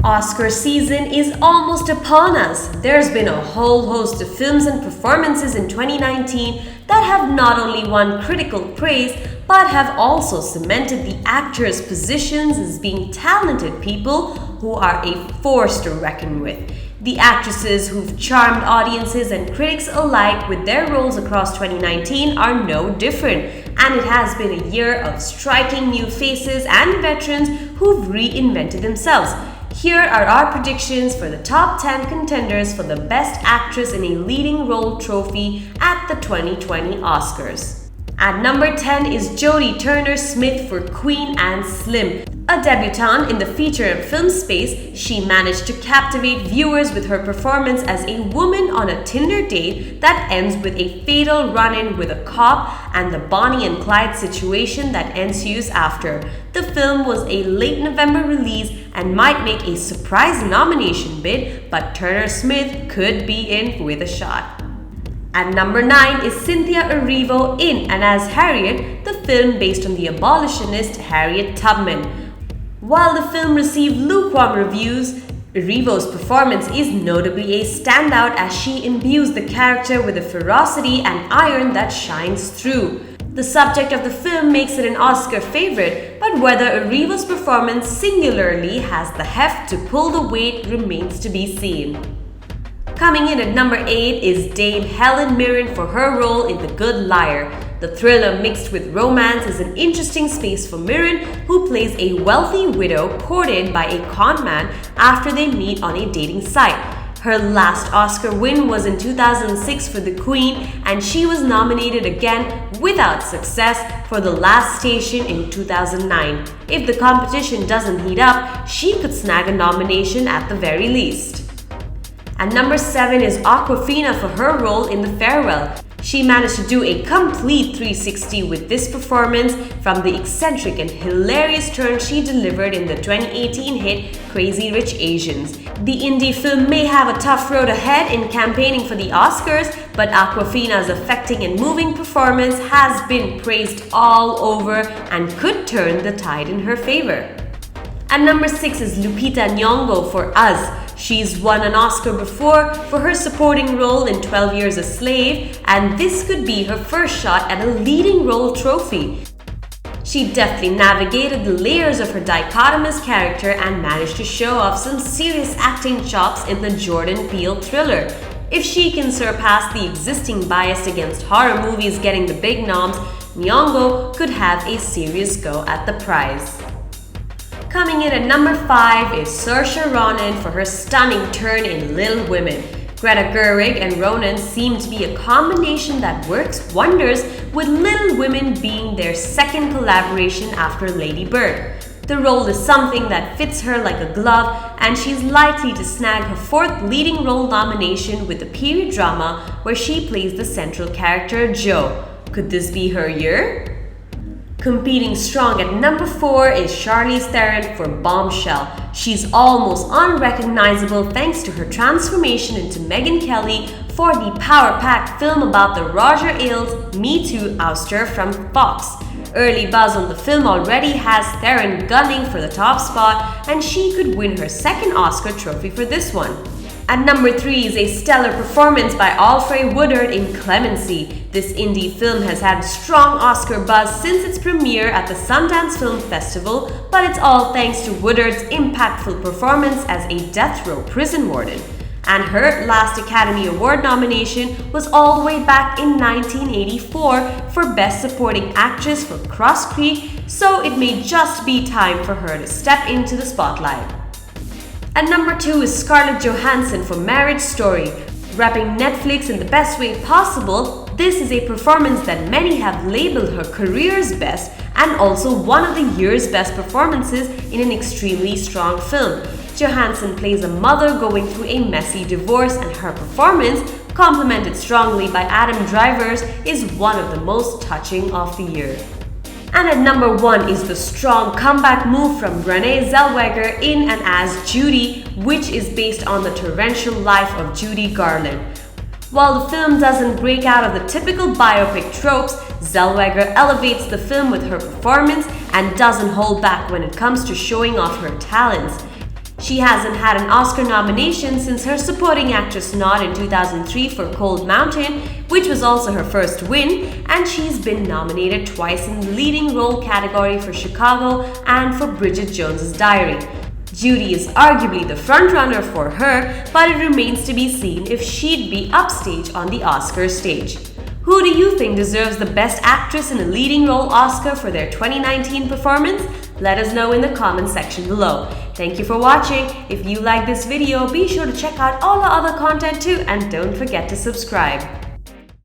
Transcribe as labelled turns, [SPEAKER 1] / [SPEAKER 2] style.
[SPEAKER 1] Oscar season is almost upon us. There's been a whole host of films and performances in 2019 that have not only won critical praise but have also cemented the actors' positions as being talented people who are a force to reckon with. The actresses who've charmed audiences and critics alike with their roles across 2019 are no different, and it has been a year of striking new faces and veterans who've reinvented themselves. Here are our predictions for the top 10 contenders for the Best Actress in a Leading Role trophy at the 2020 Oscars. At number 10 is Jodie Turner-Smith for Queen and Slim. A debutante in the feature film space, she managed to captivate viewers with her performance as a woman on a Tinder date that ends with a fatal run-in with a cop and the Bonnie and Clyde situation that ensues after. The film was a late November release and might make a surprise nomination bid, but Turner-Smith could be in with a shot. At number 9 is Cynthia Erivo in And As Harriet, the film based on the abolitionist Harriet Tubman. While the film received lukewarm reviews, Erivo's performance is notably a standout as she imbues the character with a ferocity and iron that shines through. The subject of the film makes it an Oscar favorite, but whether Erivo's performance singularly has the heft to pull the weight remains to be seen. Coming in at number 8 is Dame Helen Mirren for her role in The Good Liar. The thriller mixed with romance is an interesting space for Mirren, who plays a wealthy widow courted by a con man after they meet on a dating site. Her last Oscar win was in 2006 for The Queen, and she was nominated again without success for The Last Station in 2009. If the competition doesn't heat up, she could snag a nomination at the very least. At number 7 is Awkwafina for her role in The Farewell. She managed to do a complete 360 with this performance, from the eccentric and hilarious turn she delivered in the 2018 hit Crazy Rich Asians. The indie film may have a tough road ahead in campaigning for the Oscars, but Awkwafina's affecting and moving performance has been praised all over and could turn the tide in her favor. At number 6 is Lupita Nyong'o for Us. She's won an Oscar before for her supporting role in 12 Years a Slave, and this could be her first shot at a leading role trophy. She deftly navigated the layers of her dichotomous character and managed to show off some serious acting chops in the Jordan Peele thriller. If she can surpass the existing bias against horror movies getting the big noms, Nyong'o could have a serious go at the prize. Coming in at number 5 is Saoirse Ronan for her stunning turn in Little Women. Greta Gerwig and Ronan seem to be a combination that works wonders, with Little Women being their second collaboration after Lady Bird. The role is something that fits her like a glove, and she's likely to snag her 4th leading role nomination with the period drama where she plays the central character Jo. Could this be her year? Competing strong at number 4 is Charlize Theron for Bombshell. She's almost unrecognizable thanks to her transformation into Megyn Kelly for the power-packed film about the Roger Ailes Me Too ouster from Fox. Early buzz on the film already has Theron gunning for the top spot, and she could win her 2nd Oscar trophy for this one. At number 3 is a stellar performance by Alfre Woodard in Clemency. This indie film has had strong Oscar buzz since its premiere at the Sundance Film Festival, but it's all thanks to Woodard's impactful performance as a death row prison warden. And her last Academy Award nomination was all the way back in 1984 for Best Supporting Actress for Cross Creek, so it may just be time for her to step into the spotlight. At number 2 is Scarlett Johansson for Marriage Story. Wrapping Netflix in the best way possible, this is a performance that many have labeled her career's best and also one of the year's best performances in an extremely strong film. Johansson plays a mother going through a messy divorce, and her performance, complemented strongly by Adam Driver's, is one of the most touching of the year. And at number 1 is the strong comeback move from Renee Zellweger in And As Judy, which is based on the torrential life of Judy Garland. While the film doesn't break out of the typical biopic tropes, Zellweger elevates the film with her performance and doesn't hold back when it comes to showing off her talents. She hasn't had an Oscar nomination since her supporting actress nod in 2003 for Cold Mountain, which was also her first win, and she's been nominated twice in the leading role category for Chicago and for Bridget Jones's Diary. Judy is arguably the frontrunner for her, but it remains to be seen if she'd be upstage on the Oscar stage. Who do you think deserves the Best Actress in a Leading Role Oscar for their 2019 performance? Let us know in the comments section below. Thank you for watching. If you like this video, be sure to check out all our other content too, and don't forget to subscribe.